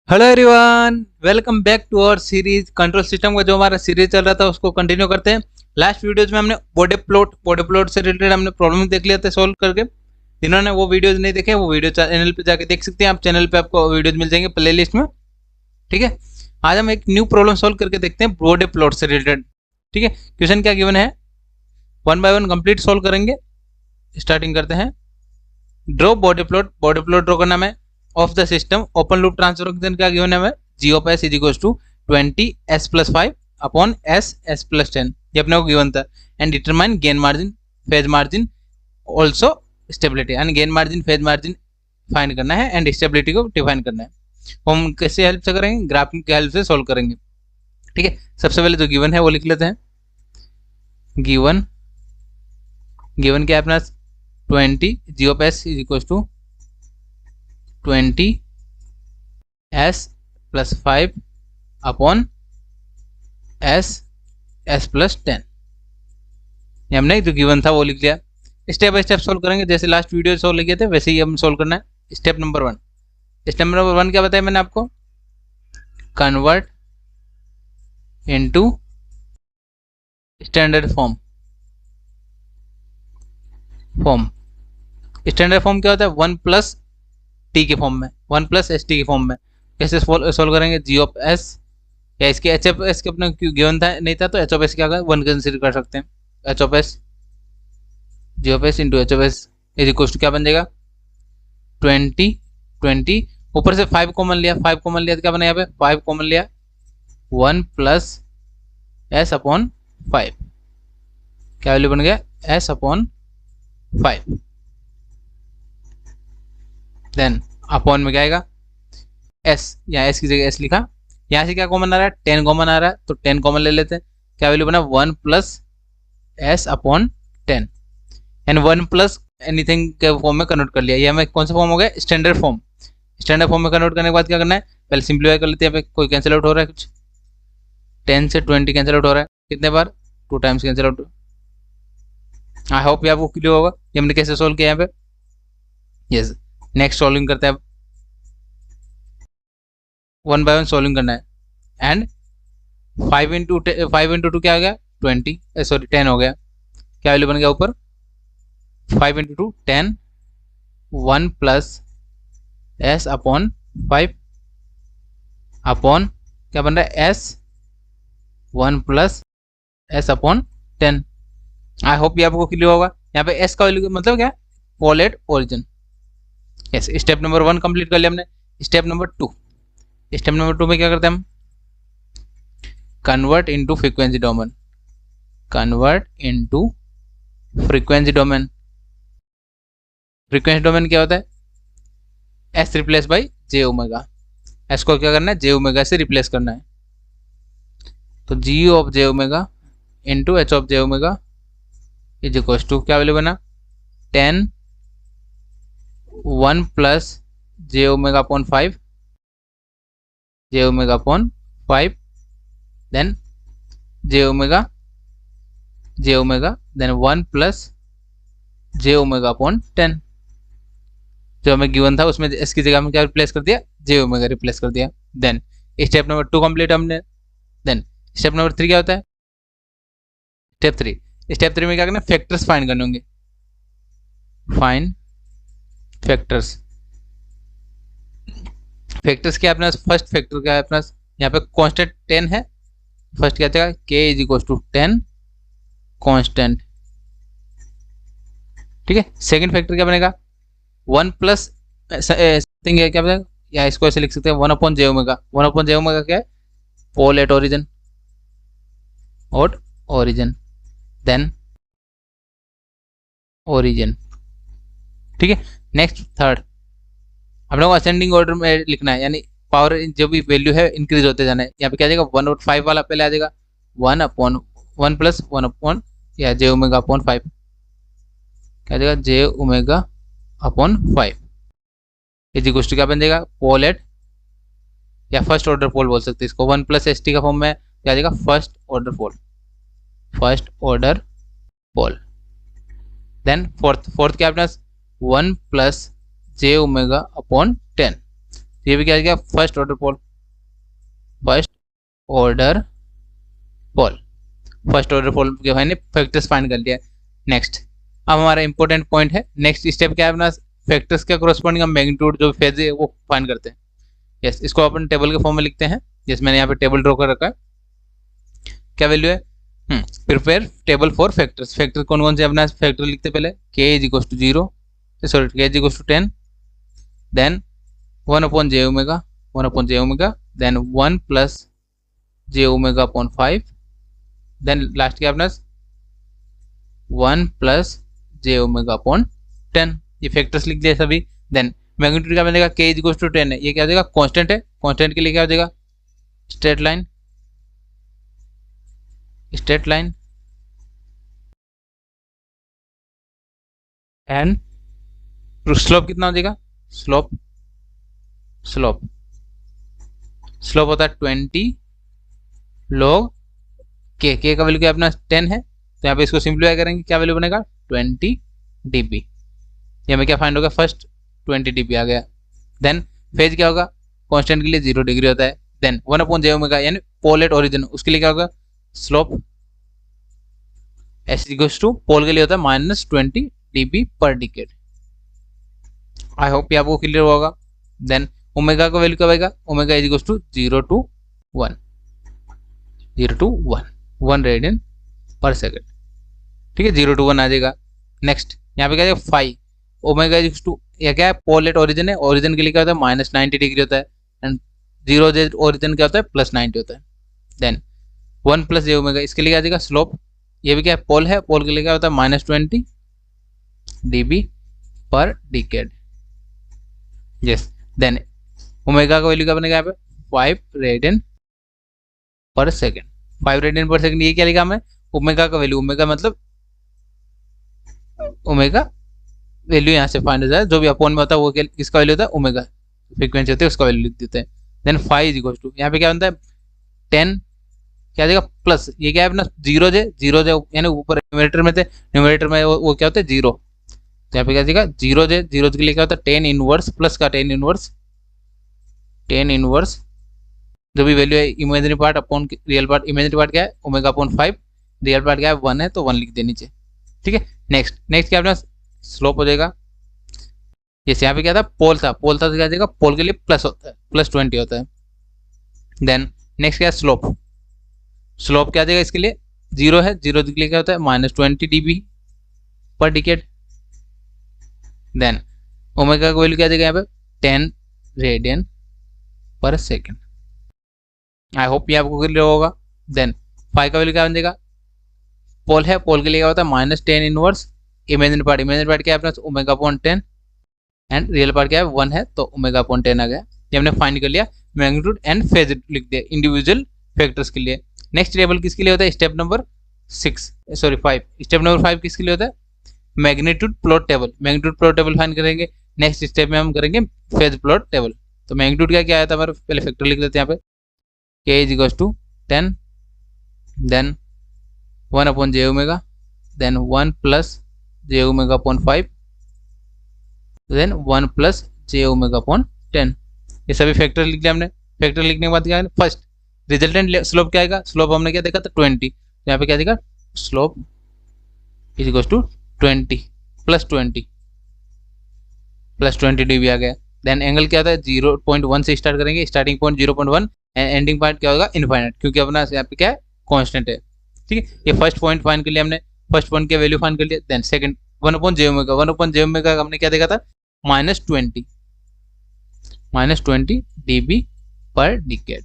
Hello everyone, welcome back to our series control system का जो हमारा सीरीज चल रहा था उसको कंटिन्यू करते हैं। लास्ट वीडियोज में हमने बॉडी प्लॉट से रिलेटेड हमने प्रॉब्लम देख लिया था सॉल्व करके। जिन्होंने वो वीडियोज नहीं देखे वो वीडियो चैनल पे जाके देख सकते हैं। आप चैनल पे आपको वीडियोज मिल जाएंगे प्ले लिस्ट में। ठीक है, आज हम एक न्यू प्रॉब्लम सॉल्व करके देखते हैं बॉडी प्लॉट से रिलेटेड। ठीक है, क्वेश्चन क्या गिवन है, one by one complete solve करेंगे। स्टार्टिंग करते हैं। ड्रॉ बॉडी प्लॉट ड्रॉ करना है of the system open loop transfer function क्या गिवन है हमें, G of S is equals to 20 s plus 5 upon s plus 10, ये अपने को गिवन था। And determine gain margin, phase margin, also stability. यानी gain margin, phase margin find करना है एंड स्टेबिलिटी को डिफाइन करना है। हम कैसे हेल्प से करेंगे, ग्राफिंग की हेल्प से सोल्व करेंगे। ठीक है, सबसे पहले जो गिवन है वो लिख लेते हैं। गिवन क्या है अपना 20 G of S is equals to 20 s plus 5 upon s plus 10। ये हमने जो गिवन था वो लिख लिया। स्टेप बाय स्टेप सोल्व करेंगे, जैसे लास्ट वीडियो सोल्व किए थे वैसे ही हम सोल्व करना है। स्टेप नंबर 1, क्या बताया मैंने आपको, convert into standard form. Standard form क्या होता है, 1 प्लस टी के फॉर्म में, 1 प्लस एस टी के फॉर्म में। कैसे सोल्व करेंगे, जी ऑफ एस या इसके एच एफ एस के अपने गिवन था नहीं था तो एच ऑफ एस क्या वन कंसिडर कर सकते हैं। H of S, G of S into H of S is equal to क्या बन जाएगा 20 ऊपर से 5 कॉमन लिया, 5 कॉमन लिया तो क्या बना यहाँ पे 5 कॉमन लिया 1 प्लस एस अपॉन 5, क्या वैल्यू बन गया एस अपॉन 5। देन अपॉन में क्या आएगा एस, यहाँ एस की जगह एस लिखा। यहाँ से क्या कॉमन आ रहा है 10 कॉमन आ रहा है तो 10 कॉमन ले लेते हैं। क्या वैल्यू बना 1 plus S upon 10 and 1 plus anything के फॉर्म में कन्वर्ट कर लिया। ये हमें कौन सा फॉर्म हो गया, स्टैंडर्ड फॉर्म। स्टैंडर्ड फॉर्म में कन्वर्ट करने के बाद क्या करना है, पहले सिंप्लीफाई कर लेते हैं। कोई कैंसिल आउट हो रहा है, कुछ 10 से 20 कैंसिल आउट हो रहा है, कितने बार 2 times cancel out. I hope ये आपको क्लियर होगा ये हमने कैसे सोल्व किया यहाँ पे। यस, नेक्स्ट सॉल्विंग करते हैं, 1 बाय 1 सॉल्विंग करना है। एंड 5 इंटू 2 क्या हो गया 20, सॉरी 10 हो गया। क्या वैल्यू बन गया ऊपर 5 into 2 10, 1 plus S upon 5 upon क्या बन रहा है S 1 plus S upon 10। I hope ये आपको क्लियर होगा। यहाँ पे एस का वैल्यू मतलब क्या, pole at origin. Yes, step number 1 complete कर लिया हमने। स्टेप नंबर 2 में क्या करते हैं हम, convert into frequency domain. Frequency domain क्या होता है, S replace by J omega. S को क्या करना है जे ओमेगा से रिप्लेस करना है। तो G of j omega into H of j omega is equal to क्या वैल्यू बना 10 1 plus j omega upon 5, j omega upon 5, then j omega then 1 plus j omega upon 10। जो हमें गिवन था उसमें इसकी जगह में क्या रिप्लेस कर दिया, जे ओमेगा रिप्लेस कर दिया। देन स्टेप नंबर 2 कंप्लीट हमने। देन स्टेप नंबर 3 क्या होता है, स्टेप 3 में क्या करना है, फैक्टर्स फाइंड करने होंगे। फाइंड फैक्टर्स क्या है अपना, फर्स्ट फैक्टर क्या है अपना, यहाँ पे कांस्टेंट 10 है। फर्स्ट क्या था k is equal to 10 constant. ठीक है, सेकंड फैक्टर क्या बनेगा 1 प्लस समथिंग है, क्या बनेगा, या इसको ऐसे लिख सकते हैं 1 upon J omega. 1 upon J omega क्या है, pole at origin, then origin. ठीक है, नेक्स्ट थर्ड हम लोग असेंडिंग ऑर्डर में लिखना है, यानी पावर जो भी वैल्यू है इंक्रीज होते जाना है। यहाँ पे क्या आ जाएगा 1 और 5 वाला पहले आ जाएगा 1 अपॉन 1 प्लस 1 अपॉन या जे ओमेगा अपॉन 5, क्या आ जाएगा j omega upon 5 is equal to क्या बन जाएगा पोल एट या फर्स्ट ऑर्डर पोल बोल सकते हैं इसको। 1 प्लस एस टी का फॉर्म में क्या आ जाएगा first order pole. Then fourth क्या अपना 1 प्लस जे ओमेगा अपॉन 10। ये भी क्या आ गया, फर्स्ट ऑर्डर पोल, फर्स्ट ऑर्डर पोल, फर्स्ट ऑर्डर पोल के भाई ने फैक्टर्स फाइंड कर लिया। नेक्स्ट अब हमारा इंपॉर्टेंट पॉइंट है, नेक्स्ट स्टेप क्या है अपना, फैक्टर्स के कोरस्पॉन्डिंग हम मैग्नीट्यूड जो फेज है वो फाइंड करते हैं। यस, इसको अपन टेबल के फॉर्म में लिखते हैं। जैसे मैंने यहाँ पे टेबल ड्रॉ कर रखा है, क्या वैल्यू है, prepare table for factors. Factor कौन कौन से अपना फैक्टर लिखते पहले, k is equal to 0, sorry k is equal to 10, then 1 upon j omega, 1 upon j omega, then 1 plus j omega upon 5, then last क्या अपना 1 प्लस j ओमेगा अपॉन 10। ये factors लिख दिए सभी। देन मैग्नीट्यूड क्या बनेगा, k इज इक्वल टू 10 है, ये क्या हो जाएगा, कांस्टेंट है, कांस्टेंट के लिए क्या हो जाएगा, straight line, straight line, and slope कितना हो जाएगा, स्लोप, स्लोप स्लोप होता है 20 log k का वैल्यू क्या अपना 10 है, तो यहाँ पे इसको सिंप्लीफाई करेंगे, क्या वैल्यू बनेगा 20 dB। ये हमें क्या फाइंड होगा, फर्स्ट 20 dB आ गया। देन फेज क्या होगा, कांस्टेंट के लिए 0 डिग्री होता है। देन 1 अपॉन j ओमेगा यानी पोल एट ओरिजिन, उसके लिए क्या होगा, स्लोप s इक्वल्स टू पोल के लिए होता है -20 dB पर डिकेड। आई होप ये आपको क्लियर होगा। देन ओमेगा का वैल्यू क्या होगा, omega is equals to 0 to 1, 0 to 1 radian per second, ठीक है, 0 to 1 आ जाएगा। नेक्स्ट यहाँ पे क्या है, फाई ओमेगा इज टू, यह क्या है, पोल एट ओरिजिन है, ओरिजिन के लिए क्या होता है -90 डिग्री होता है, एंड 0 j ओरिजिन क्या होता है +90 होता है। देन 1 प्लस j ओमेगा, इसके लिए क्या आ जाएगा, स्लोप, ये भी क्या है, पोल है, पोल के लिए क्या होता है -20 dB पर डिकेड। यस, देन ओमेगा का वैल्यू क्या बनेगा यहाँ पे 5 radian per second, 5 radian per second. ये क्या लिखा हमें, ओमेगा का वैल्यू, ओमेगा मतलब ओमेगा वैल्यू यहाँ से फाइंड हो जाए, जो भी अपॉन में होता है वो किसका वैल्यू होता है, ओमेगा फ्रीक्वेंसी होती है उसका वैल्यू लिख देते हैं। देन 5 इज इक्वल टू, यहाँ पे क्या बनता है 10, क्या आ जाएगा प्लस, ये क्या है अपना 0 j यानी ऊपर न्यूमरेटर में थे, न्यूमरेटर में वो क्या होता है 0, तो यहाँ पे क्या आ जाएगा 0 j, 0 के लिए क्या होता है 10 इनवर्स प्लस का 10 इनवर्स, 10 इनवर्स जो भी वैल्यू है imaginary part upon real part, imaginary part क्या है ओमेगा अपॉन 5, रियल पार्ट क्या है 1 है तो 1 लिख दे नीचे, ठीक है। नेक्स्ट क्या अपना स्लोप हो जाएगा, जैसे यहाँ पे क्या था, पोल था तो क्या जाएगा, पोल के लिए प्लस होता है, +20 होता है। देन नेक्स्ट क्या है, स्लोप, स्लोप क्या जाएगा, इसके लिए 0 है, 0 के लिए क्या होता है -20 dB पर डिकेड। देन ओमेगा का वैल्यू क्या जाएगा यहाँ पे 10 radian per second. I hope ये आपको क्लियर होगा। देन 5 का वैल्यू क्या बन जाएगा, पोल है, पोल के लिए क्या होता है -10 इनवर्स, इमेजिनरी पार्ट क्या है अपना omega upon 10, and real part क्या है 1 है तो ओमेगा अपॉन 10 आ गया। ये हमने फाइंड कर लिया, मैग्नीट्यूड एंड फेज लिख दिया इंडिविजुअल फैक्टर्स के लिए। नेक्स्ट टेबल किसके लिए होता है, स्टेप नंबर 5, स्टेप नंबर 5 किसके लिए होता है, magnitude plot table, magnitude plot table find करेंगे। नेक्स्ट स्टेप में हम करेंगे फेज प्लॉट टेबल। तो मैग्नीट्यूड क्या आया था हमारे, पहले फैक्टर लिख लेते हैं यहाँ पे, k is equal to 10, then 1 upon j omega, then 1 plus j omega upon 5, then 1 plus j omega upon 10। ये सभी फैक्टर लिख लिया हमने। फैक्टर लिखने के बाद क्या है, फर्स्ट रिजल्टेंट स्लोप क्या आएगा, स्लोप हमने क्या देखा था 20, तो यहाँ पे क्या देगा, slope is equal to 20 plus 20 dB आ गया। देन एंगल क्या होता है 0.1 से स्टार्ट करेंगे, स्टार्टिंग पॉइंट 0.1 एंडिंग पॉइंट क्या होगा इनफाइनाइट, क्योंकि अपना यहाँ पे क्या है कांस्टेंट है, ठीक है। ये फर्स्ट पॉइंट फाइंड कर लिया हमने, फर्स्ट पॉइंट की वैल्यू फाइंड कर लिया। Then second 1 upon j omega, 1 upon j omega हमने क्या देखा था -20 dB पर डिकेड।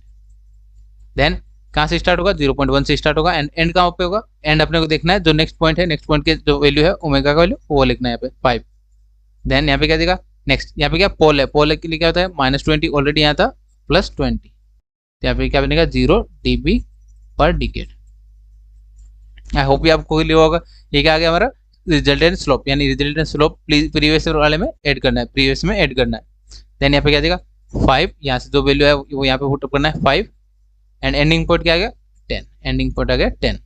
देन कहाँ से स्टार्ट होगा, 0.1 से स्टार्ट होगा, एंड एंड कहाँ पे होगा, एंड अपने को देखना है जो नेक्स्ट पॉइंट है, नेक्स्ट पॉइंट के जो वैल्यू है ओमेगा का वैल्यू वो लिखना है यहाँ पे 5। देन यहाँ पे क्या देगा, नेक्स्ट यहाँ पे क्या पोल है, पोल के लिए क्या होता है -20 ऑलरेडी यहाँ था +20, तो यहाँ पे क्या बनेगा 0 dB पर डिकेड। आई होप ये आपको क्लियर होगा। ये क्या आ गया हमारा रिजल्टेंट स्लोप, यानी रिजल्टेंट स्लोप प्रीवियस वाले में ऐड करना है, प्रीवियस में ऐड करना है। देन यहाँ पे क्या देगा 5, यहाँ से जो वैल्यू है वो यहाँ पे पुट अप करना है 5, एंड एंडिंग पॉइंट क्या आ गया 10, एंडिंग पॉइंट आ गया 10।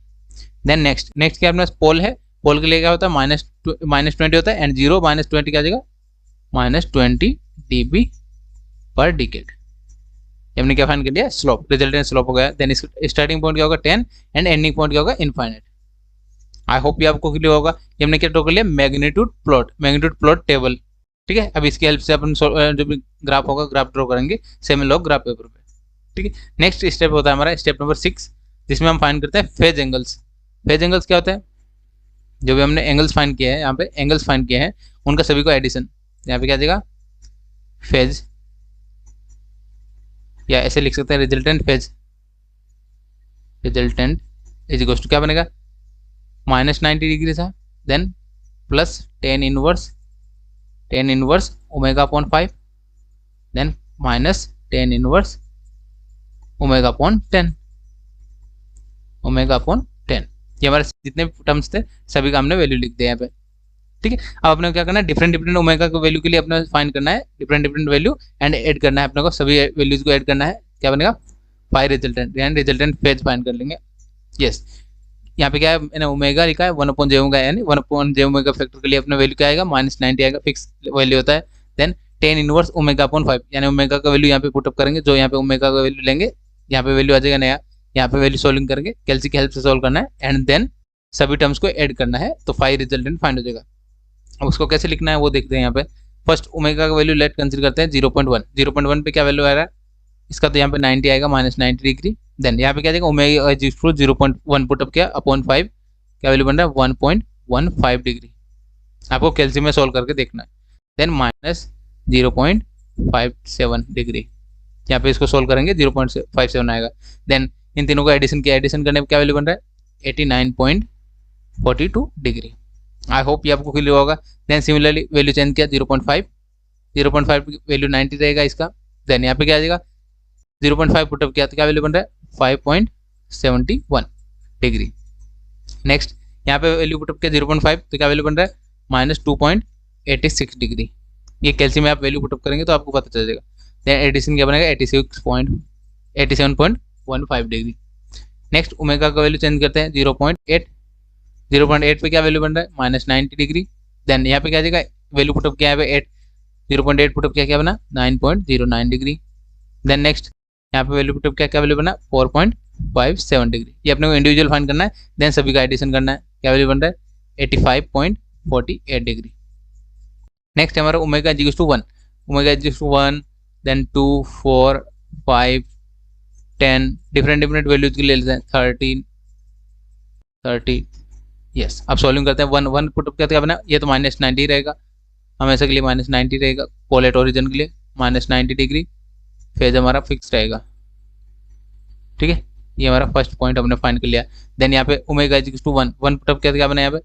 देन नेक्स्ट क्या अपने पास पोल है, पोल के लिए क्या होता है -20 होता है, एंड 0 -20 क्या आ जाएगा -20 dB पर डिकेड। हमने क्या फाइंड कर लिया, स्लोप, रिजल्टेंट स्लोप हो गया। देन स्टार्टिंग पॉइंट क्या होगा 10 एंड एंडिंग पॉइंट क्या होगा इनफाइनाइट। आई होप ये आपको क्लियर होगा। ये हमने क्या ड्रॉ कर लिया, मैग्नीट्यूड प्लॉट टेबल। ठीक है, अब इसकी हेल्प से अपन जो भी ग्राफ होगा ग्राफ ड्रॉ करेंगे सेमी लॉग ग्राफ पेपर पे। ठीक है, नेक्स्ट स्टेप होता है हमारा स्टेप नंबर 6, जिसमें हम फाइंड करते हैं फेज एंगल्स। फेज एंगल्स क्या होता है, जो भी हमने एंगल्स फाइंड किए हैं, यहाँ पे एंगल्स फाइंड किए हैं उनका सभी को एडिशन, यहाँ पे क्या देगा फेज, या ऐसे लिख सकते हैं resultant phase. Resultant is equal to क्या बनेगा, -90 डिग्री था, then plus ten inverse omega upon 5, then minus ten inverse omega upon 10, omega upon 10। ये हमारे जितने टर्म्स थे सभी का हमने वैल्यू लिख दिया यहाँ पे। ठीक है, अब अपने क्या करना है, डिफरेंट ओमेगा के वैल्यू के लिए अपने फाइंड करना है डिफरेंट वैल्यू एंड ऐड करना है अपने को, सभी वैल्यूज को ऐड करना है। क्या बनेगा, 5 रिजल्टेंट, यानी रिजल्टेंट फेज फाइंड कर लेंगे। यस, यहाँ पे क्या है, मैंने ओमेगा लिखा है 1/j ओमेगा, यानी 1/j ओमेगा फैक्टर के लिए अपना वैल्यू क्या आएगा, -90 आएगा, फिक्स वैल्यू होता है। Then ten inverse omega upon 5, यानी ओमेगा का वैल्यू यहाँ पे पुटअप करेंगे, जो यहाँ पे ओमेगा का वैल्यू लेंगे, यहाँ पे वैल्यू आ जाएगा नया, यहाँ पे वैल्यू सोल्विंग करेंगे, कैलसी की हेल्प से सोल्व करना है एंड देन सभी टर्म्स को ऐड करना है, तो 5 रिजल्टेंट फाइंड हो जाएगा। अब उसको कैसे लिखना है वो देखते हैं। यहाँ पे फर्स्ट ओमेगा का वैल्यू लेट कंसीडर करते हैं 0.1। 0.1 पे क्या वैल्यू आ रहा है इसका, तो यहाँ पे 90 आएगा, -90 डिग्री। देन यहाँ पे क्या जाएगा, ओमेगा 0.1 पुटअप किया अपॉन 5, क्या वैल्यू बन रहा है 1.15 डिग्री। आपको कैल्सियम में सोल्व करके देखना है। देन -0.57 डिग्री, यहाँ पे इसको सोल्व करेंगे 0.57 आएगा। देन इन तीनों को एडिशन किया, एडिशन करने पर क्या वैल्यू बन रहा है 89.42 डिग्री। आई होप ये आपको क्लियर होगा। देन सिमिलरली वैल्यू चेंज किया 0.5 वैल्यू 90 रहेगा इसका। देन यहाँ पे क्या आ जाएगा 0.5 पुटअप किया तो क्या वैल्यू बन रहा है 5.71 डिग्री। नेक्स्ट यहाँ पे वैल्यू पुटअप किया 0.5 तो क्या वैल्यू बन रहा है -2.86 डिग्री। ये कैल्सियम में आप वैल्यू पुटअप करेंगे तो आपको पता चल जाएगा। देन एडिशन क्या बनेगा 87.15 डिग्री। नेक्स्ट ओमेगा का वैल्यू चेंज करते हैं 0.8 पे क्या वैल्यू बन रहा है -90 डिग्री। देन यहाँ पे क्या आ जाएगा वैल्यू पुटअप किया है 8, 0.8 पुटअप किया क्या बना 9.09 डिग्री। देन नेक्स्ट यहाँ पे वैल्यू पुटअप किया क्या वैल्यू बना 4.57 डिग्री। ये अपने को इंडिविजुअल फाइंड करना है। देन सभी का एडिशन करना है, क्या वैल्यू बन रहा है 85.48 डिग्री। नेक्स्ट हमारा omega is equal to 1, omega is equal to 1, then 2, 4, 5, 10 different values के ले लेते हैं 30। यस, अब सॉल्विंग करते हैं। 1 पुटअप क्या बना, ये तो -90 रहेगा, हमेशा के लिए -90 रहेगा। पोलेट ओरिजिन के लिए -90 डिग्री फेज हमारा फिक्स रहेगा। ठीक है, ये हमारा फर्स्ट पॉइंट हमने फाइंड कर लिया। देन यहाँ पे omega is equal to 1 put up क्या बना यहाँ पे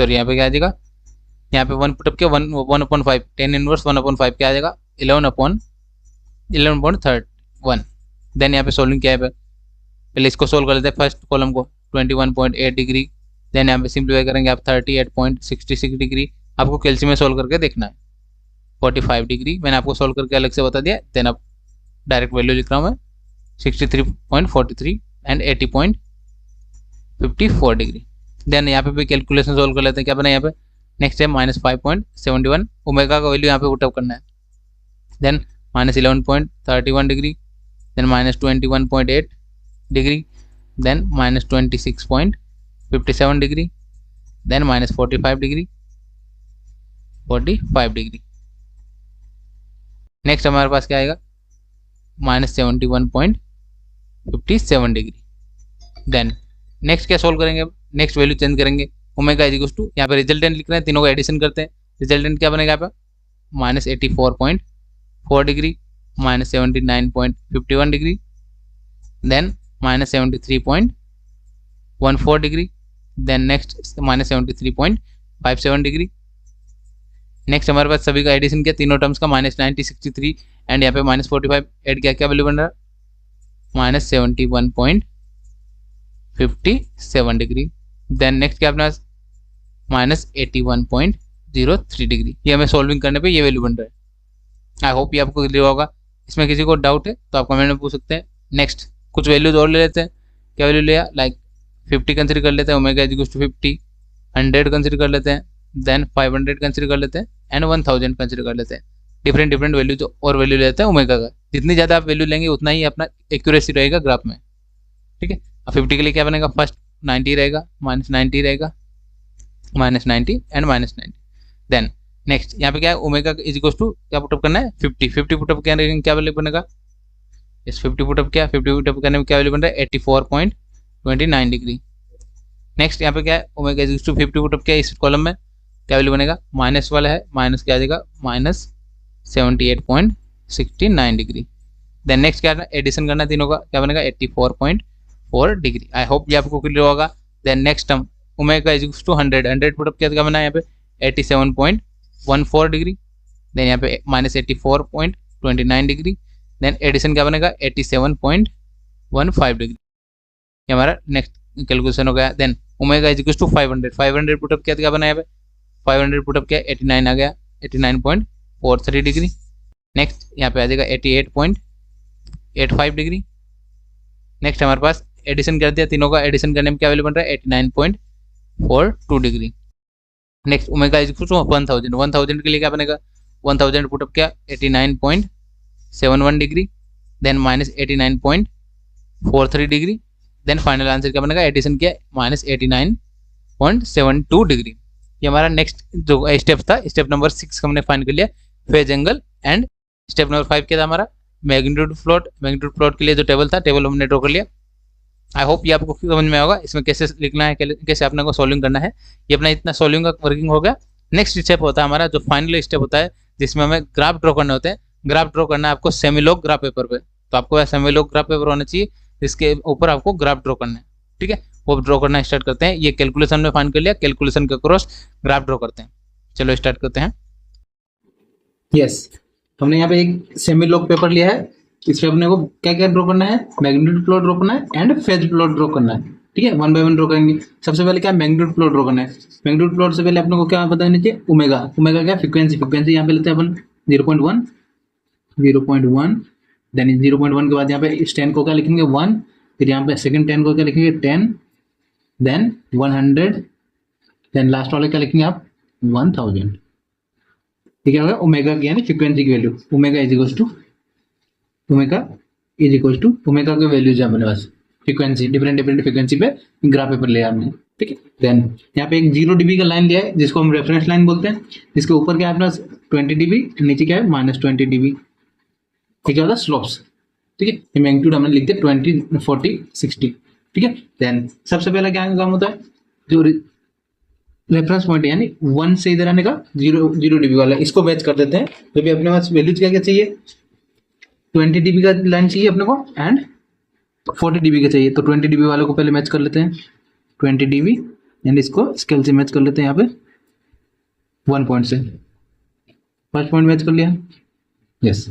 यहाँ पे क्या आ जाएगा, यहाँ पे 1 पुटअप किया 1/5, 10 इनवर्स 1/5 क्या आ जाएगा 11.31। देन यहाँ पे सोल्विंग क्या है, पहले इसको सोल्व कर लेते हैं फर्स्ट कॉलम को 21.8 डिग्री। देन यहाँ पे सिंप्लीफाई करेंगे आप 38.66 डिग्री। आपको कैल्सियम में सोल्व करके देखना है 45 डिग्री, मैंने आपको सोल्व करके अलग से बता दिया। देन अब डायरेक्ट वैल्यू लिख रहा हूँ मैं 63.43 एंड 80.54 डिग्री। देन यहाँ पे भी कैलकुलेशन सोल्व कर लेते हैं, क्या बना यहाँ पे नेक्स्ट है -5.71 ओमेगा का वैल्यू यहाँ पे पुटअप करना है। Then -11.31 degree, then -21.8 degree, then -26.57 degree, then -45 degree, 45 degree. Next हमारे पास क्या आएगा -71.57 डिग्री। देन नेक्स्ट क्या सोल्व करेंगे, नेक्स्ट वैल्यू चेंज करेंगे। ओमेगा इज इक्वल टू यहाँ पे रिजल्टेंट लिख रहे हैं, तीनों को एडिशन करते हैं। रिजल्टेंट क्या बनेगा यहाँ पे -84.4 degree, -79.51 degree, then -73.14 degree, then next -73.57 degree. Next हमारे पास सभी का एडिशन किया तीनों टर्म्स का -90, 63 एंड यहाँ पे -45 ऐड किया, क्या वैल्यू बन रहा है -71.57 डिग्री। देन नेक्स्ट क्या अपना -81.03 डिग्री। ये हमें सोल्विंग करने पे ये वैल्यू बन रहा है। आई होप ये आपको क्लियर होगा। इसमें किसी को डाउट है तो आप कमेंट में पूछ सकते हैं। नेक्स्ट कुछ वैल्यूज और ले लेते हैं। क्या वैल्यू लिया, लाइक 50 कंसिडर कर लेते हैं, omega is equal to 50, 100 consider कर लेते हैं, देन 500 कंसिडर कर लेते हैं एंड 1000 कंसिडर कर लेते हैं। डिफरेंट डिफरेंट वैल्यू जो और वैल्यू लेते हैं ओमेगा का, जितनी ज़्यादा आप वैल्यू लेंगे उतना ही अपना एक्यूरेसी रहेगा ग्राफ में, ठीक है। अब 50 के लिए क्या बनेगा, फर्स्ट 90 रहेगा, -90 रहेगा, -90 एंड -90। देन नेक्स्ट यहाँ पे क्या है, ओमेगा इज इक्वल टू क्या पुटअप करना है, 50 पुटअप क्या वैल्यू बनेगा, इस 50 पुटअप क्या, 50 पुटअप करने में क्या वैल्यू बन रहा है, 84.29 डिग्री। नेक्स्ट यहाँ पे क्या है, omega is equal to 50 put up क्या है, इस कॉलम में क्या वैल्यू बनेगा, माइनस वाला है, माइनस क्या आ जाएगा, -78.69 डिग्री। देन नेक्स्ट क्या है, एडिशन करना तीनों का, क्या बनेगा 84.4 डिग्री। आई होप ये आपको क्लियर होगा। Then next term omega is equal to 100 put up क्या बना है यहाँ पे 87.14 डिग्री। देन यहाँ पे -84.29 डिग्री। देन एडिशन क्या बनेगा 87.15 डिग्री। ये हमारा नेक्स्ट कैलकुलेशन हो गया। Then omega is equal to 500 put up क्या बना है यहाँ पे 500 पुटअप क्या 89 आ गया, 89.43 डिग्री। नेक्स्ट यहाँ पे आ जाएगा 88.85 डिग्री। नेक्स्ट हमारे पास एडिशन कर दिया, तीनों का एडिशन करने में क्या वैल्यू बन रहा है 89.42 degree. Next omega is equal to 1000 के लिए क्या बनेगा 1000 पुटअप क्या 89.71 degree. Then -89.43 degree. Then final answer क्या बनेगा, एडिशन किया -89.72 डिग्री। ये हमारा नेक्स्ट जो स्टेप था, स्टेप नंबर 6 हमने फाइंड कर लिया phase angle. And step number 5 क्या था हमारा, मैग्नीट्यूड प्लॉट के लिए जो टेबल था, टेबल हमने ड्रॉ कर लिया। आई होप ये आपको समझ में होगा, इसमें कैसे लिखना है, कैसे अपने को सॉल्विंग करना है। ये अपना इतना सॉल्विंग का वर्किंग हो गया। नेक्स्ट स्टेप होता है हमारा जो फाइनल स्टेप होता है, जिसमें हमें ग्राफ ड्रॉ करने होते हैं। ग्राफ ड्रॉ करना है आपको सेमीलॉग ग्राफ पेपर पे, तो आपको सेमीलॉग ग्राफ पेपर होना चाहिए, इसके ऊपर आपको ग्राफ ड्रॉ करना है, ठीक है। वो ड्रॉ करना स्टार्ट करते हैं। ये कैलकुलेशन में फाइंड कर लिया, कैलकुलेशन के क्रॉस ग्राफ ड्रॉ करते हैं। चलो स्टार्ट करते हैं। यस, हमने यहाँ पे एक सेमी लॉग पेपर लिया है। इसमें अपने को क्या क्या ड्रॉ करना है, मैग्नीट्यूड प्लॉट ड्रॉ करना है एंड फेज प्लॉट ड्रॉ करना है, ठीक है। 1 बाय 1 ड्रॉ करेंगे। सबसे पहले क्या मैग्नीट्यूड प्लॉट ड्रॉ करना है। मैग्नीट्यूड प्लॉट से पहले अपने को क्या पता होना चाहिए, ओमेगा। ओमेगा क्या, फ्रीक्वेंसी यहाँ पे लेते हैं अपन 0.1 देन 0.1 के बाद यहाँ पे इस 10 को क्या लिखेंगे 1, फिर यहाँ पे सेकंड 10 को क्या लिखेंगे 10, देन 100, देन लास्ट वाले क्या लिखेंगे आप 1000। ठीक है, ओमेगा की यानी फ्रीक्वेंसी की value, omega is equal to omega के वैल्यूज है अपने पास, फ्रीक्वेंसी डिफरेंट फ्रीक्वेंसी पे ग्राफ पेपर लिया हमने, ठीक है। देन यहाँ पे एक 0 dB का लाइन लिया है, जिसको हम रेफरेंस लाइन बोलते हैं। जिसके ऊपर क्या है अपना 20 dB, नीचे क्या है -20 dB। ठीक है, स्लोप्स, ठीक है। मैग्नीट्यूड हमने लिख दिया 20, 40, 60, ठीक है। देन सबसे पहला क्या काम होता है, जो रेफरेंस पॉइंट यानी 1 से इधर आने का 0 dB वाला, इसको मैच कर देते हैं। तो भी अपने पास वैल्यूज क्या क्या चाहिए, 20 dB का लाइन चाहिए अपने को एंड 40 dB का चाहिए। तो 20 dB वाले को पहले मैच कर लेते हैं, 20 dB एंड इसको स्केल से मैच कर लेते हैं। यहाँ पे 1 पॉइंट से फर्स्ट पॉइंट मैच कर लिया, यस।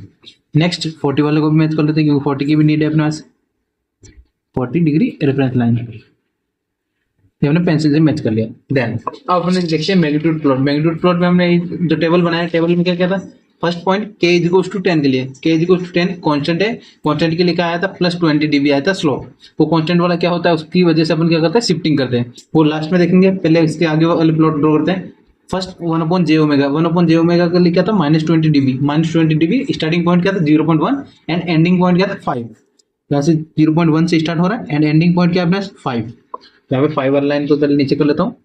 नेक्स्ट 40 वाले को भी मैच कर लेते हैं, क्योंकि 40 की भी नीड है अपने पास, 40 डिग्री रेफरेंस लाइन ये हमने पेंसिल से मैच कर लिया। देन अब हमने देखते हैं मैग्नीट्यूड प्लॉट। मैग्नीट्यूड प्लॉट में हमने जो टेबल बनाया, टेबल में क्या क्या था, first point k is equal to 10 के लिए, k is equal to 10 constant है। कांस्टेंट के लिए क्या आया था +20 dB आया था स्लोप। वो कांस्टेंट वाला क्या होता है, उसकी वजह से अपन क्या करते हैं, शिफ्टिंग करते हैं। वो लास्ट में देखेंगे, पहले इसके आगे वाले प्लॉट ड्रॉ करते हैं। First 1/j omega, 1/j omega के लिए क्या था -20 dB, -20 dB। स्टार्टिंग पॉइंट क्या था 0.1 एंड एंडिंग पॉइंट क्या था 5। यहाँ से 0.1 से स्टार्ट हो रहा है एंड एंडिंग पॉइंट क्या है 5। यहाँ पे 5 वाला लाइन को पहले नीचे कर लेता हूँ।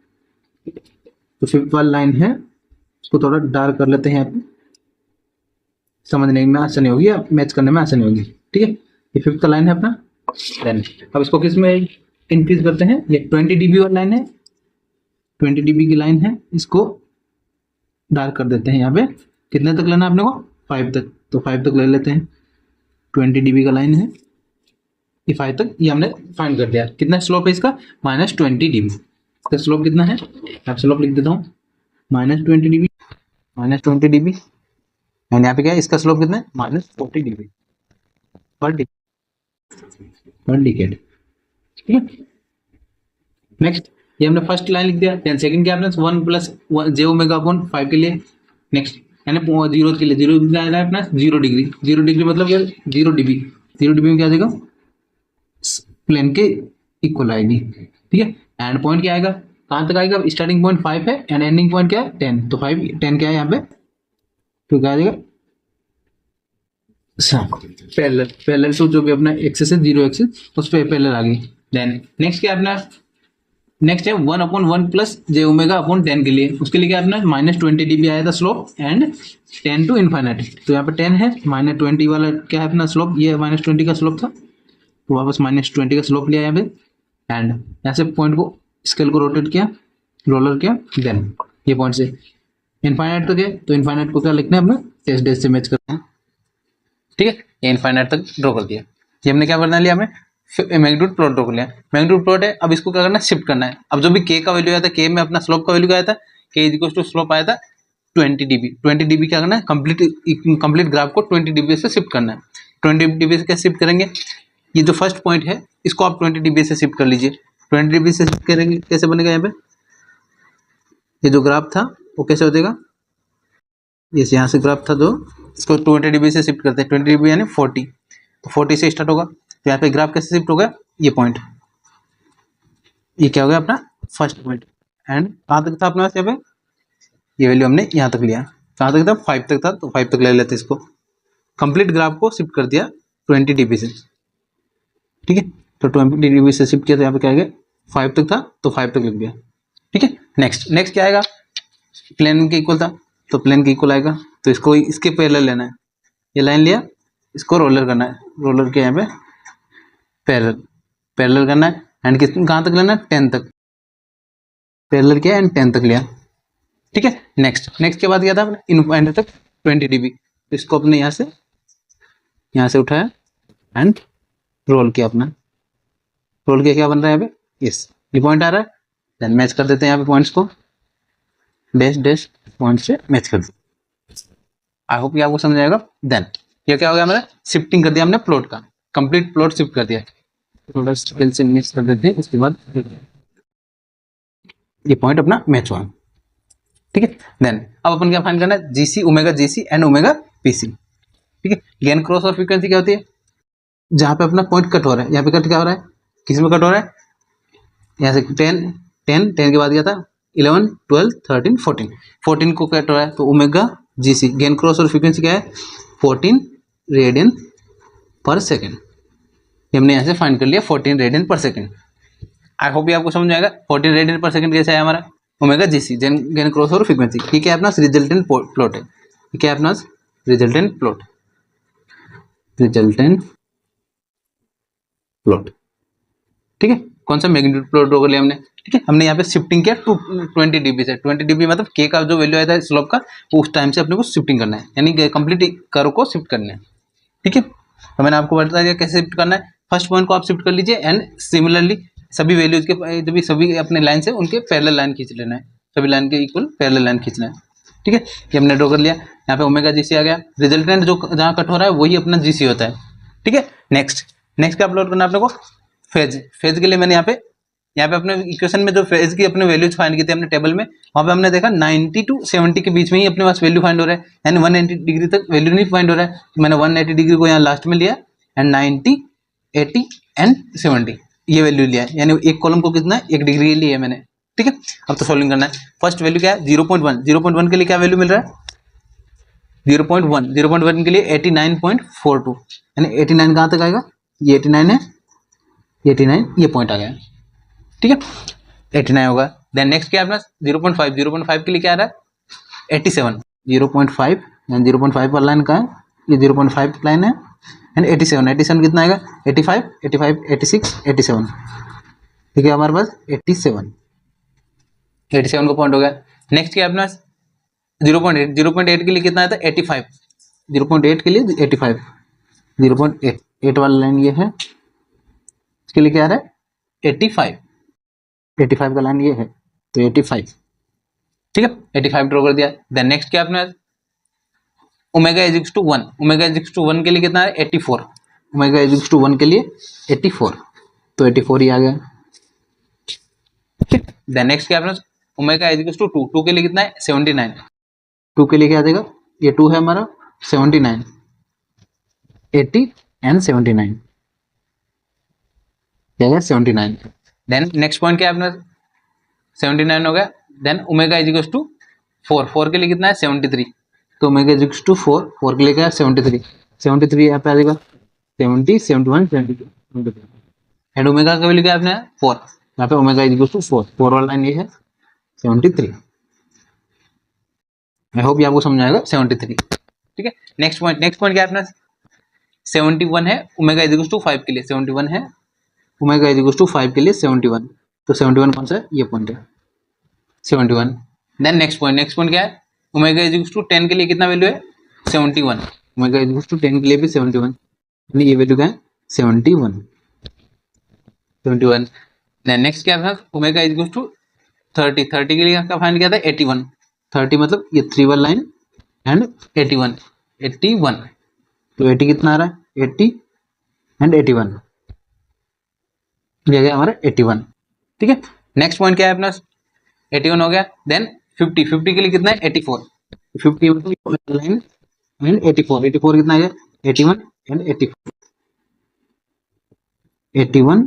तो 5th वाला लाइन है, उसको थोड़ा डार्क कर लेते हैं। यहाँ पे समझने में आसानी होगी या मैच करने में आसानी होगी, ठीक है। ये 5th लाइन है अपना। देन अब इसको किस में इंक्रीज करते हैं, ये 20 dB वाला लाइन है, 20 dB की लाइन है, इसको डार्क कर देते हैं। यहाँ पे कितने तक लेना है अपने को, 5 तक। तो 5 तक ले लेते हैं। 20 dB का लाइन है, ये 5 तक, ये हमने फाइंड कर दिया। कितना स्लोप है इसका, -20 dB। इसका स्लोप कितना है, अब स्लोप लिख देता हूँ -20 dB, -20 dB। एंड यहाँ पे क्या है, इसका स्लोप कितना है -40 dB पर डिकेड, ठीक है। नेक्स्ट ये हमने फर्स्ट लाइन लिख दिया। देन सेकंड क्या है, 1 + j ओमेगा अपॉन 5 के लिए। नेक्स्ट यानी 0 के लिए 0 क्या है अपना 0 डिग्री। 0 डिग्री मतलब क्या, 0 dB। 0 dB में क्या आ जाएगा, प्लेन के इक्वल आएगी, ठीक है। एंड पॉइंट क्या आएगा, कहाँ तक आएगा, स्टार्टिंग पॉइंट 5 है एंड एंडिंग पॉइंट क्या है 10, तो 5 10 क्या है यहाँ पे, तो क्या आ जाएगा पैरेलल, पैरेलल टू जो भी अपना एक्सेस है जीरो एक्सेस उस पर पैरेलल आ गई। देन नेक्स्ट क्या है अपना, नेक्स्ट है 1/1 प्लस जे ओमेगा अपॉन 10 के लिए, उसके लिए क्या अपना -20 dB आया था स्लोप एंड 10 टू इन्फाइनाइट, तो यहाँ पे 10 है, -20 वाला क्या है अपना स्लोप, ये -20 का स्लोप था, तो वापस -20 का स्लोप लिया यहाँ पे एंड यहाँ से पॉइंट को स्केल को रोटेट किया, रोलर किया, देन ये पॉइंट से इन्फाइनाइट तक है, तो इन्फाइनाइट को क्या लिखना है अपना टेस्ट डेज से मैच करना है, ठीक है, ये इन्फाइनाइट तक ड्रॉ कर दिया। ये हमने क्या बना लिया, हमें मैग्नीट्यूड प्लॉट ड्रॉ कर लिया, मैग्नीट्यूड प्लॉट है, अब इसको क्या करना है शिफ्ट करना है। अब जो भी के का वैल्यू आया था, के में अपना स्लोप का वैल्यू क्या आया था, के इज इक्वल टू स्लोप आया था 20 dB, 20 dB क्या करना है, कंप्लीट ग्राफ को 20 dB से शिफ्ट करना है। 20 dB से क्या शिफ्ट करेंगे, ये जो फर्स्ट पॉइंट है इसको आप 20 dB से शिफ्ट कर लीजिए, 20 dB से शिफ्ट करेंगे, कैसे बनेगा यहाँ पे, ये जो ग्राफ था वो कैसे हो जाएगा, ये यहाँ से ग्राफ था जो, इसको 20 dB से शिफ्ट करते हैं, 20 dB यानी 40, तो 40 से स्टार्ट होगा, तो यहाँ पे ग्राफ कैसे शिफ्ट होगा, ये पॉइंट, ये क्या हो गया अपना फर्स्ट पॉइंट एंड कहाँ तक था अपने पास, यहाँ पे ये वैल्यू हमने यहाँ तक लिया, कहाँ तक था 5 तक था, तो 5 तक ले लेते इसको, कंप्लीट ग्राफ को शिफ्ट कर दिया 20 dB से, ठीक है, तो 20 dB से शिफ्ट किया, तो यहाँ पे क्या आ गया 5 तक था, तो 5 तक लिख दिया, ठीक है। नेक्स्ट क्या आएगा, प्लेन के इक्वल था, तो प्लेन के इक्वल आएगा, तो इसको इसके पैरेलल लेना है, ये लाइन लिया, इसको रोलर करना है, रोलर के यहाँ पे पैरेलल करना है एंड किस कहाँ तक लेना है 10 तक, पैरेलल किया एंड 10 तक लिया, ठीक है। नेक्स्ट के बाद क्या था अपने इनफाइनाइट तक 20 dB, तो इसको अपने यहाँ से उठाया एंड रोल किया, अपना रोल किया, क्या बन रहा है यहाँ पे, ये पॉइंट आ रहा है, देन मैच कर देते हैं यहाँ पे पॉइंट्स को, डैश पॉइंट से मैच कर दो, आई होप ये आपको समझ आएगा। देन ये क्या हो गया, हमारा शिफ्टिंग कर दिया हमने प्लॉट का, कंप्लीट प्लॉट शिफ्ट कर दिया, थोड़ा स्केल से मिक्स कर देते हैं, उसके बाद ये पॉइंट अपना मैच हुआ, ठीक है। देन अब अपन क्या फाइंड करना है, GC omega GC and omega PC, ठीक है। गेन क्रॉस और फ्रीक्वेंसी क्या होती है, जहाँ पे अपना पॉइंट कट हो रहा है, यहाँ पे कट क्या हो रहा है, किस में कट हो रहा है, यहाँ से 10 के बाद क्या था 11 12 13 14 को कट हो रहा है, तो ओमेगा जीसी गेन क्रॉस और फ्रीक्वेंसी क्या है 14 रेडियन पर सेकेंड, हमने यहाँ से फाइंड कर लिया 14 radian per second. I hope ये आपको समझ आएगा 14 रेडियन पर सेकेंड कैसे है हमारा, ओमेगा जीसी गेन क्रॉस और फ्रीक्वेंसी, ठीक है, अपना रिजल्टेंट प्लॉट है, ठीक है, अपना रिजल्टेंट प्लॉट ठीक है। कौन सा मैग्नीट्यूड प्लॉट ड्रॉ कर लिया हमने, ठीक है, हमने यहाँ पे शिफ्टिंग किया 20 dB से, 20 dB मतलब के का जो वैल्यू आया था स्लोप का, वो उस टाइम से अपने को शिफ्टिंग करना है, यानी कंप्लीट कर्व को शिफ्ट करना है, ठीक है। तो मैंने आपको बता दिया कैसे शिफ्ट करना है, फर्स्ट पॉइंट को आप शिफ्ट कर लीजिए एंड सिमिलरली सभी वैल्यूज के जो भी सभी अपने लाइन से उनके पैरेलल लाइन खींच लेना है, सभी लाइन के इक्वल पैरेलल लाइन खींचना है, ठीक है। ये हमने ड्रॉ कर लिया, यहाँ पे ओमेगा जीसी आ गया, रिजल्टेंट जो जहाँ कट हो रहा है वही अपना जीसी होता है, ठीक है। नेक्स्ट क्या अपलोड करना है अपने को, फेज के लिए मैंने यहाँ पे अपने इक्वेशन में जो फेज की अपने वैल्यूज फाइंड की थी हमने टेबल में, वहाँ पे हमने देखा 90 टू 70 के बीच में ही अपने पास वैल्यू फाइंड हो रहा है, यानी 180 डिग्री तक वैल्यू नहीं फाइंड हो रहा है, तो मैंने 180 डिग्री को यहाँ लास्ट में लिया एंड 90 80 एंड 70 ये वैल्यू लिया है, यानी एक कॉलम को कितना 1 डिग्री लिया है मैंने, ठीक है। अब तो सॉल्विंग करना है, फर्स्ट वैल्यू क्या है 0.1 के लिए क्या वैल्यू मिल रहा है 0.1 के लिए 89.42, यानी 89 कहाँ तक आएगा, ये 89 है, 89 ये पॉइंट आ गया, ठीक है, 89 होगा। देन नेक्स्ट क्या है अपना 0.5 के लिए क्या आ रहा है 87, 0.5 यानी 0.5 वाला लाइन का है, ये 0.5 लाइन है एंड 87 कितना आएगा 85 86 87, ठीक है, हमारे पास 87 का पॉइंट हो गया। नेक्स्ट क्या है अपना 0.8 के लिए कितना आया था 85, 0.8 के लिए 85, 0.8 वाला लाइन ये है, इसके लिए क्या आ रहा है 85 का लाइन ये है, तो 85, ठीक है, 85 ड्रॉ कर दिया। देन नेक्स्ट क्या अपने omega is equal to 1, omega is equal to 1 के लिए कितना है 84, ओमेगा इज इक्वल टू 1 के लिए 84, तो 84 ही आ गया, ठीक। देन नेक्स्ट क्या अपने ओमेगा इज इक्वल टू 2 के लिए कितना है 79, 2 के लिए क्या आ जाएगा, ये 2 है हमारा 79, 80 एंड 79 क्या है 79। देन नेक्स्ट पॉइंट क्या है अपना 79 हो गया। Then omega is equal to 4, 4 के लिए कितना है 73, तो ओमेगा इज इक्वल टू 4, 4 के लिए क्या है 73, 73 यहाँ पे आ जाएगा 70, 71, 72 एंड ओमेगा का वैल्यू क्या है अपने 4, यहाँ पे ओमेगा इज इक्वल टू 4, 4 वाला लाइन ये है 73। आई होप ये आपको समझ आएगा 73। ठीक है, नेक्स्ट पॉइंट क्या है अपना 71 है ओमेगा इज इक्वल टू 5 के लिए, 71 है ओमेगा इज इक्वल टू 5 के लिए 71, तो 71 कौन सा है ये पॉइंट है 71। देन नेक्स्ट पॉइंट क्या है ओमेगा इज इक्वल टू 10 के लिए कितना वैल्यू है 71, ओमेगा इज इक्वल टू 10 के लिए भी 71, यानी ये वैल्यू क्या है 71। देन नेक्स्ट क्या है ओमेगा इज इक्वल टू 30, 30 के लिए क्या फाइंड किया था 81, 30 मतलब ये 3 वाला लाइन एंड 81, 81, तो 80 कितना आ रहा है 80 एंड 81, ये गया हमारा 81। ठीक है, नेक्स्ट पॉइंट क्या है अपना 81 हो गया। देन 50, 50 के लिए कितना है 84, 50 मतलब लाइन एंड 84, 84 कितना है 81 एंड 84, 81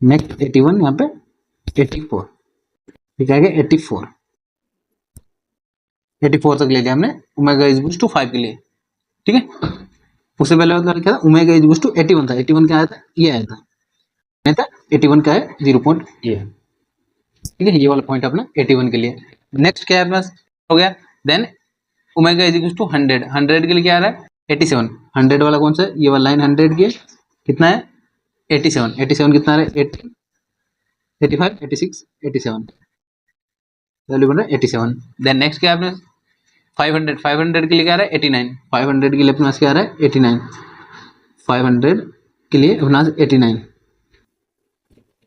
नेक्स्ट 81 यहाँ पे 84, ठीक है 84, 84 तक ले लिया हमने ओमेगा इज इक्वल टू 5 के लिए। ठीक है, उससे पहले मतलब क्या था ओमेगा इज इक्वल टू 81 था, 81 क्या आया था ये आया था 81 का है 0 ये, ठीक है ये वाला पॉइंट अपना 81 के लिए। नेक्स्ट क्या है अपना हो गया then omega is equal to 100, 100 के लिए क्या आ रहा है 87, 100 वाला कौन सा है ये वाला लाइन 100 के कितना है 87, 87 कितना आ रहा है 80, 85, 86, 87 वैल्यू बन रहा है 87। देन नेक्स्ट क्या है अपने 500, 500 के लिए क्या आ रहा है 89, 500 के लिए अपने पास क्या आ रहा है 89, 500 के लिए अपने पास 89,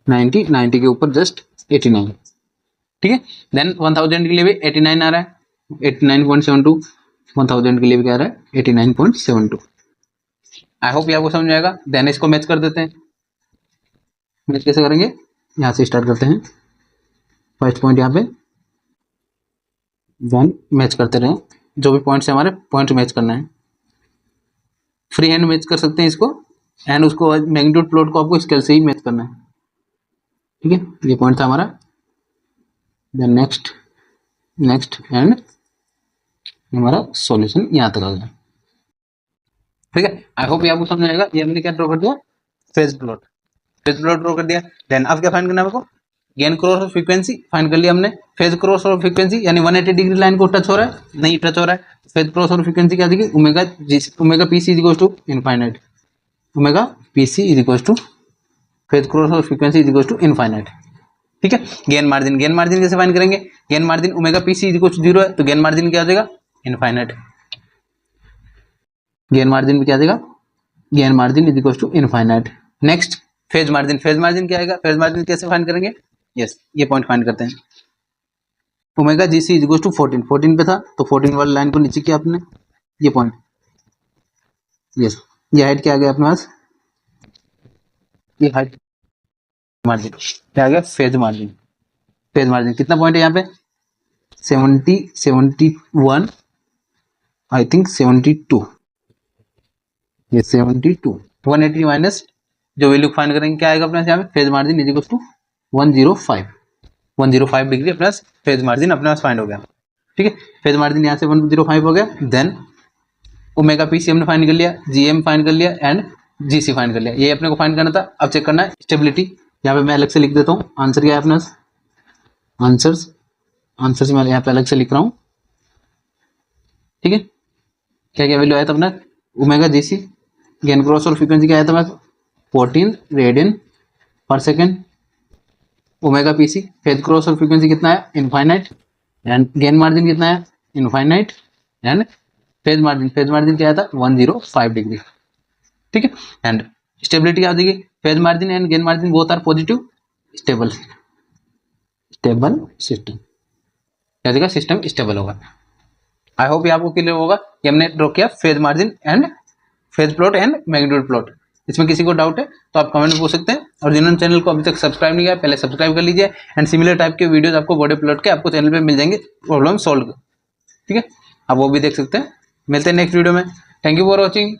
90, 90 के ऊपर जस्ट 89। ठीक है, देन 1000 के लिए भी 89 आ रहा है 89.72, 1000 के लिए भी क्या आ रहा है 89.72। आई होप ये आपको समझ आएगा। देन इसको मैच कर देते हैं, मैच कैसे करेंगे यहाँ से स्टार्ट करते हैं, फर्स्ट पॉइंट यहाँ पे देन मैच करते रहें, जो भी पॉइंट्स है हमारे पॉइंट मैच करना है, फ्री हैंड मैच कर सकते हैं इसको एंड उसको मैग्नीट्यूड प्लॉट को आपको स्केल से ही मैच करना है। ठीक है, ये पॉइंट था हमारा। देन नेक्स्ट एंड हमारा सॉल्यूशन यहाँ तक आ गया। ठीक है, आई होप ये आपको समझ आएगा। ये हमने क्या ड्रॉ कर दिया फेज प्लॉट ड्रॉ कर दिया। देन अब क्या फाइंड करना है आपको गेन क्रॉस और फ्रीक्वेंसी फाइंड कर लिया हमने। फेज क्रॉस और फ्रीक्वेंसी यानी 180 डिग्री लाइन को टच हो रहा है नहीं टच हो रहा है, फेज क्रॉस और फ्रीक्वेंसी क्या देखिए omega PC is equal to infinite, omega PC is equal to phase cross और frequency is equal to infinite. ठीक है, गेन मार्जिन कैसे फाइंड करेंगे, gain margin omega PC is equal to 0 है तो गेन मार्जिन क्या हो जाएगा इनफाइनाइट, गेन मार्जिन भी क्या देगा gain margin is equal to infinite. Next phase margin क्या आएगा, फेज मार्जिन कैसे फाइंड करेंगे, यस ये पॉइंट फाइंड करते हैं। Omega GC is equal to 14, 14 पे था तो 14 वाली लाइन को नीचे किया आपने, ये पॉइंट यस, ये हाइट क्या आ गया अपने पास, ये हाइट मार्जिन क्या आ गया फेज मार्जिन कितना पॉइंट है यहाँ पे 70, 71 आई थिंक 72, ये 72, 180 माइनस जो वैल्यू फाइंड करेंगे क्या आएगा अपने यहाँ पे phase margin is equal to 105 degree अपना फेज मार्जिन अपने पास फाइंड हो गया। ठीक है, फेज मार्जिन यहाँ से 105 हो गया। देन ओमेगा पीसी हमने फाइंड कर लिया, जीएम फाइंड कर लिया एंड जीसी फाइंड कर लिया, ये अपने को फाइंड करना था। अब चेक करना है स्टेबिलिटी, यहाँ पे मैं अलग से लिख देता हूँ आंसर क्या है अपना आंसर मैं यहाँ पे अलग से लिख रहा हूँ। ठीक है, क्या क्या वैल्यू आया था अपना ओमेगा जीसी गेन क्रॉस और फ्रीक्वेंसी क्या आया था अपना 14 radian per second, omega PC phase cross और फ्रीक्वेंसी कितना है इनफाइनाइट एंड गेन मार्जिन कितना है इनफाइनाइट एंड फेज मार्जिन क्या आया था 105 डिग्री। ठीक है, एंड स्टेबिलिटी क्या होगी phase margin and gain margin both are positive stable system, क्या देगा सिस्टम स्टेबल होगा। आई होप ये आपको क्लियर होगा। ये हमने ड्रॉ किया phase margin and phase plot and magnitude plot. इसमें किसी को डाउट है तो आप कमेंट में पूछ सकते हैं, और जिन्होंने चैनल को अभी तक सब्सक्राइब नहीं किया पहले सब्सक्राइब कर लीजिए एंड सिमिलर टाइप के वीडियोस आपको बॉडी प्लॉट के आपको चैनल पे मिल जाएंगे प्रॉब्लम सॉल्व। ठीक है, आप वो भी देख सकते हैं। मिलते हैं नेक्स्ट वीडियो में। Thank you for watching.